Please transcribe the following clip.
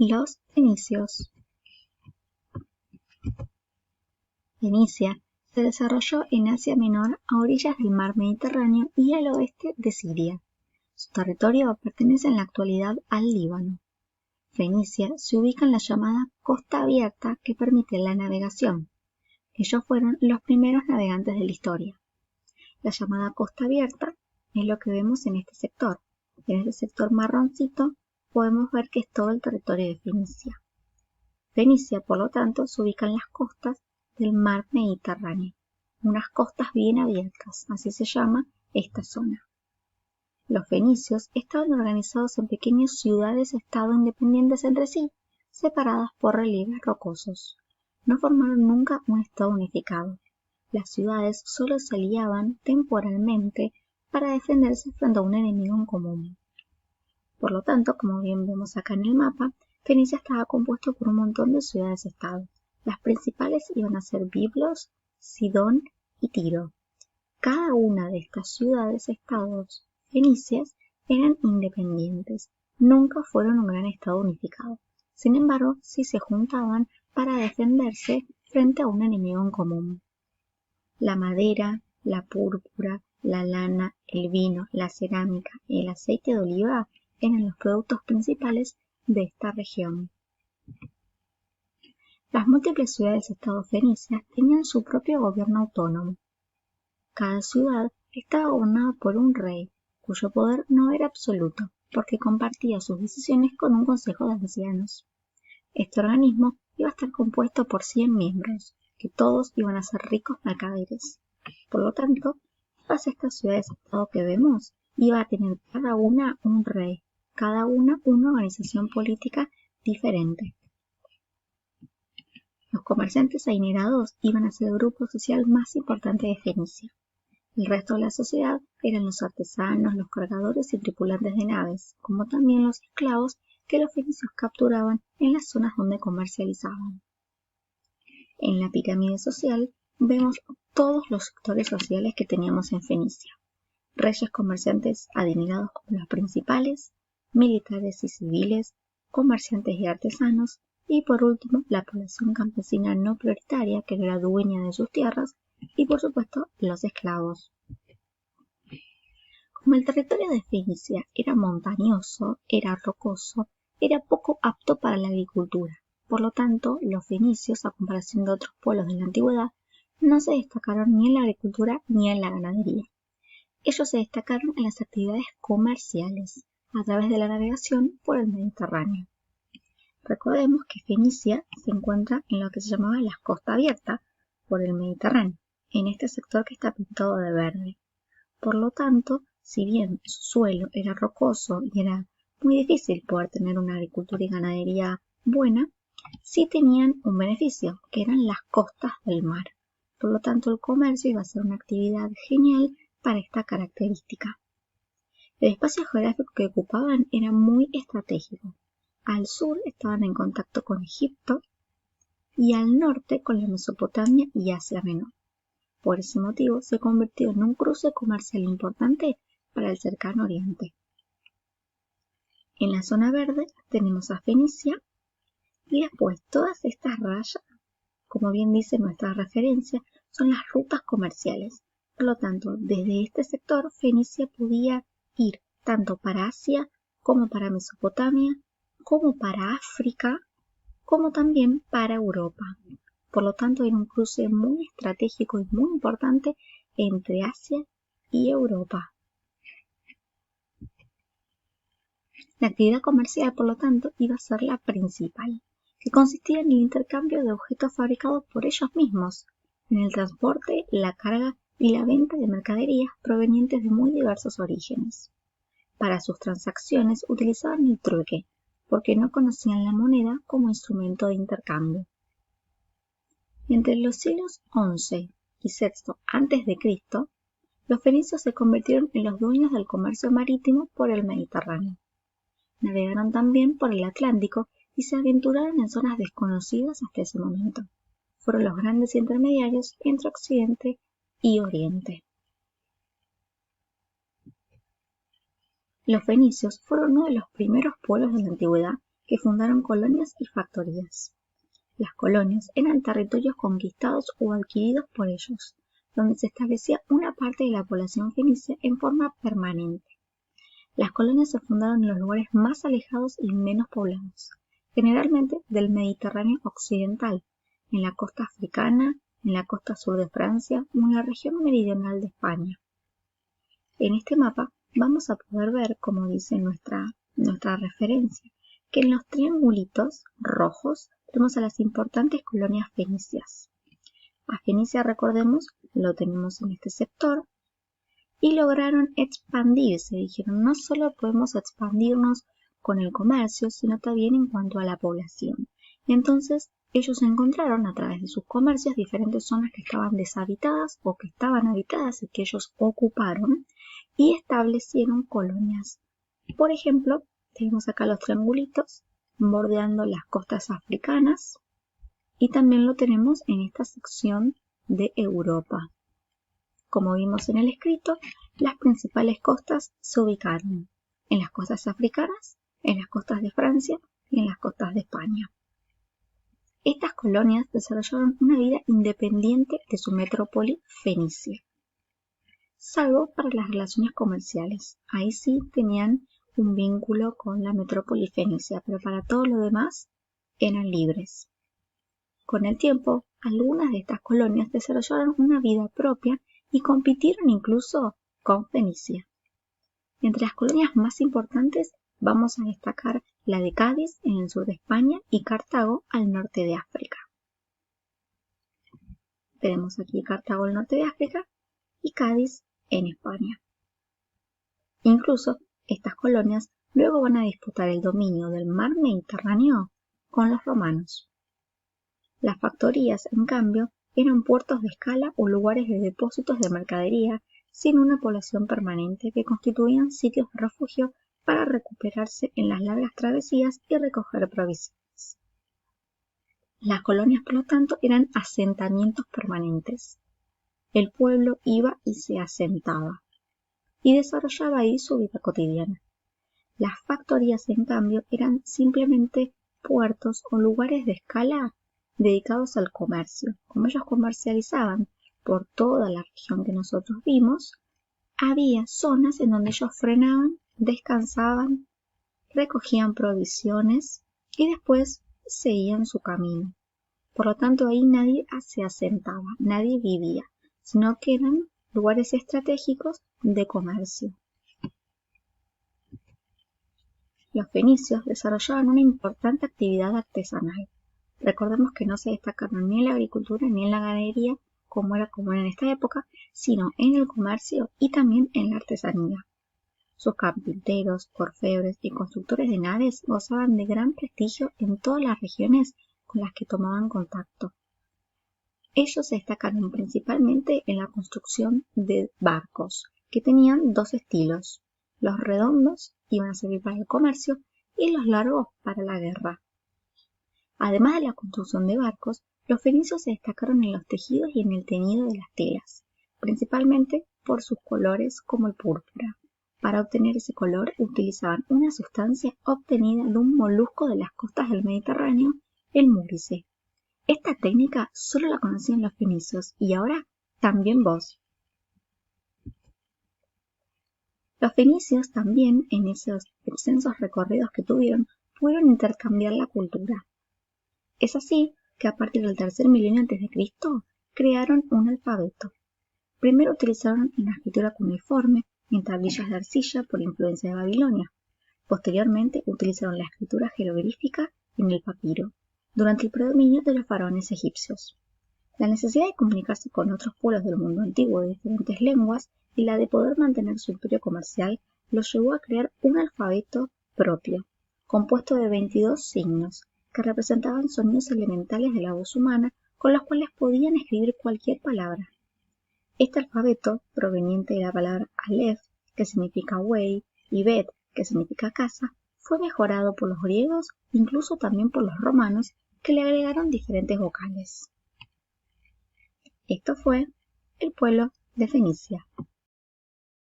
Los fenicios. Fenicia se desarrolló en Asia Menor a orillas del mar Mediterráneo y al oeste de Siria. Su territorio pertenece en la actualidad al Líbano. Fenicia se ubica en la llamada costa abierta que permite la navegación. Ellos fueron los primeros navegantes de la historia. La llamada costa abierta es lo que vemos en este sector. En este sector marroncito podemos ver que es todo el territorio de Fenicia. Fenicia, por lo tanto, se ubica en las costas del mar Mediterráneo, unas costas bien abiertas, así se llama esta zona. Los fenicios estaban organizados en pequeñas ciudades-estado independientes entre sí, separadas por relieves rocosos. No formaron nunca un estado unificado. Las ciudades solo se aliaban temporalmente para defenderse frente a un enemigo en común. Por lo tanto, como bien vemos acá en el mapa, Fenicia estaba compuesto por un montón de ciudades-estado. Las principales iban a ser Biblos, Sidón y Tiro. Cada una de estas ciudades-estados fenicias eran independientes, nunca fueron un gran estado unificado. Sin embargo, sí se juntaban para defenderse frente a un enemigo en común. La madera, la púrpura, la lana, el vino, la cerámica y el aceite de oliva eran los productos principales de esta región. Las múltiples ciudades-estado fenicias tenían su propio gobierno autónomo. Cada ciudad estaba gobernada por un rey, cuyo poder no era absoluto, porque compartía sus decisiones con un consejo de ancianos. Este organismo iba a estar compuesto por 100 miembros, que todos iban a ser ricos mercaderes. Por lo tanto, todas estas ciudades-estado que vemos iba a tener cada una un rey, cada una organización política diferente. Los comerciantes adinerados iban a ser el grupo social más importante de Fenicia. El resto de la sociedad eran los artesanos, los cargadores y tripulantes de naves, como también los esclavos que los fenicios capturaban en las zonas donde comercializaban. En la pirámide social vemos todos los sectores sociales que teníamos en Fenicia. Reyes comerciantes adinerados como los principales, militares y civiles, comerciantes y artesanos, y por último la población campesina no prioritaria que era dueña de sus tierras, y por supuesto los esclavos. Como el territorio de Fenicia era montañoso, era rocoso, era poco apto para la agricultura. Por lo tanto, los fenicios, a comparación de otros pueblos de la antigüedad, no se destacaron ni en la agricultura ni en la ganadería. Ellos se destacaron en las actividades comerciales, a través de la navegación por el Mediterráneo. Recordemos que Fenicia se encuentra en lo que se llamaba la costa abierta por el Mediterráneo, en este sector que está pintado de verde. Por lo tanto, si bien su suelo era rocoso y era muy difícil poder tener una agricultura y ganadería buena, sí tenían un beneficio, que eran las costas del mar. Por lo tanto, el comercio iba a ser una actividad genial para esta característica. El espacio geográfico que ocupaban era muy estratégico. Al sur estaban en contacto con Egipto y al norte con la Mesopotamia y Asia Menor. Por ese motivo se convirtió en un cruce comercial importante para el cercano oriente. En la zona verde tenemos a Fenicia y después todas estas rayas, como bien dice nuestra referencia, son las rutas comerciales. Por lo tanto, desde este sector Fenicia podía ir tanto para Asia como para Mesopotamia, como para África, como también para Europa. Por lo tanto, era un cruce muy estratégico y muy importante entre Asia y Europa. La actividad comercial, por lo tanto, iba a ser la principal, que consistía en el intercambio de objetos fabricados por ellos mismos, en el transporte, la carga y la venta de mercaderías provenientes de muy diversos orígenes. Para sus transacciones utilizaban el trueque, porque no conocían la moneda como instrumento de intercambio. Entre los siglos XI y VI a.C., los fenicios se convirtieron en los dueños del comercio marítimo por el Mediterráneo. Navegaron también por el Atlántico y se aventuraron en zonas desconocidas hasta ese momento. Fueron los grandes intermediarios entre Occidente y Oriente. Los fenicios fueron uno de los primeros pueblos de la antigüedad que fundaron colonias y factorías. Las colonias eran territorios conquistados o adquiridos por ellos, donde se establecía una parte de la población fenicia en forma permanente. Las colonias se fundaron en los lugares más alejados y menos poblados, generalmente del Mediterráneo occidental, en la costa africana, en la costa sur de Francia o en la región meridional de España. En este mapa vamos a poder ver, como dice nuestra referencia, que en los triangulitos rojos tenemos a las importantes colonias fenicias. A Fenicia, recordemos, lo tenemos en este sector, y lograron expandirse. Dijeron, no solo podemos expandirnos con el comercio, sino también en cuanto a la población. Entonces, ellos encontraron a través de sus comercios diferentes zonas que estaban deshabitadas o que estaban habitadas y que ellos ocuparon y establecieron colonias. Por ejemplo, tenemos acá los triangulitos bordeando las costas africanas y también lo tenemos en esta sección de Europa. Como vimos en el escrito, las principales costas se ubicaron en las costas africanas, en las costas de Francia y en las costas de España. Estas colonias desarrollaron una vida independiente de su metrópoli Fenicia, salvo para las relaciones comerciales. Ahí sí tenían un vínculo con la metrópoli fenicia, pero para todo lo demás eran libres. Con el tiempo, algunas de estas colonias desarrollaron una vida propia y compitieron incluso con Fenicia. Entre las colonias más importantes vamos a destacar la de Cádiz en el sur de España y Cartago al norte de África. Tenemos aquí Cartago al norte de África y Cádiz en España. Incluso estas colonias luego van a disputar el dominio del mar Mediterráneo con los romanos. Las factorías, en cambio, eran puertos de escala o lugares de depósitos de mercadería sin una población permanente que constituían sitios de refugio para recuperarse en las largas travesías y recoger provisiones. Las colonias, por lo tanto, eran asentamientos permanentes. El pueblo iba y se asentaba y desarrollaba ahí su vida cotidiana. Las factorías, en cambio, eran simplemente puertos o lugares de escala dedicados al comercio. Como ellos comercializaban por toda la región que nosotros vimos, había zonas en donde ellos frenaban, descansaban, recogían provisiones y después seguían su camino. Por lo tanto, ahí nadie se asentaba, nadie vivía, sino que eran lugares estratégicos de comercio. Los fenicios desarrollaban una importante actividad artesanal. Recordemos que no se destacaron ni en la agricultura ni en la ganadería, como era común en esta época, sino en el comercio y también en la artesanía. Sus carpinteros, orfebres y constructores de naves gozaban de gran prestigio en todas las regiones con las que tomaban contacto. Ellos se destacaron principalmente en la construcción de barcos, que tenían dos estilos. Los redondos iban a servir para el comercio y los largos para la guerra. Además de la construcción de barcos, los fenicios se destacaron en los tejidos y en el teñido de las telas, principalmente por sus colores como el púrpura. Para obtener ese color utilizaban una sustancia obtenida de un molusco de las costas del Mediterráneo, el múrice. Esta técnica solo la conocían los fenicios y ahora también vos. Los fenicios también, en esos extensos recorridos que tuvieron, pudieron intercambiar la cultura. Es así que a partir del tercer milenio a.C. crearon un alfabeto. Primero utilizaron una escritura cuneiforme en tablillas de arcilla por influencia de Babilonia. Posteriormente utilizaron la escritura jeroglífica en el papiro, durante el predominio de los faraones egipcios. La necesidad de comunicarse con otros pueblos del mundo antiguo de diferentes lenguas y la de poder mantener su imperio comercial los llevó a crear un alfabeto propio, compuesto de 22 signos, que representaban sonidos elementales de la voz humana con los cuales podían escribir cualquier palabra. Este alfabeto, proveniente de la palabra Aleph, que significa buey, y Bet, que significa casa, fue mejorado por los griegos, incluso también por los romanos, que le agregaron diferentes vocales. Esto fue el pueblo de Fenicia.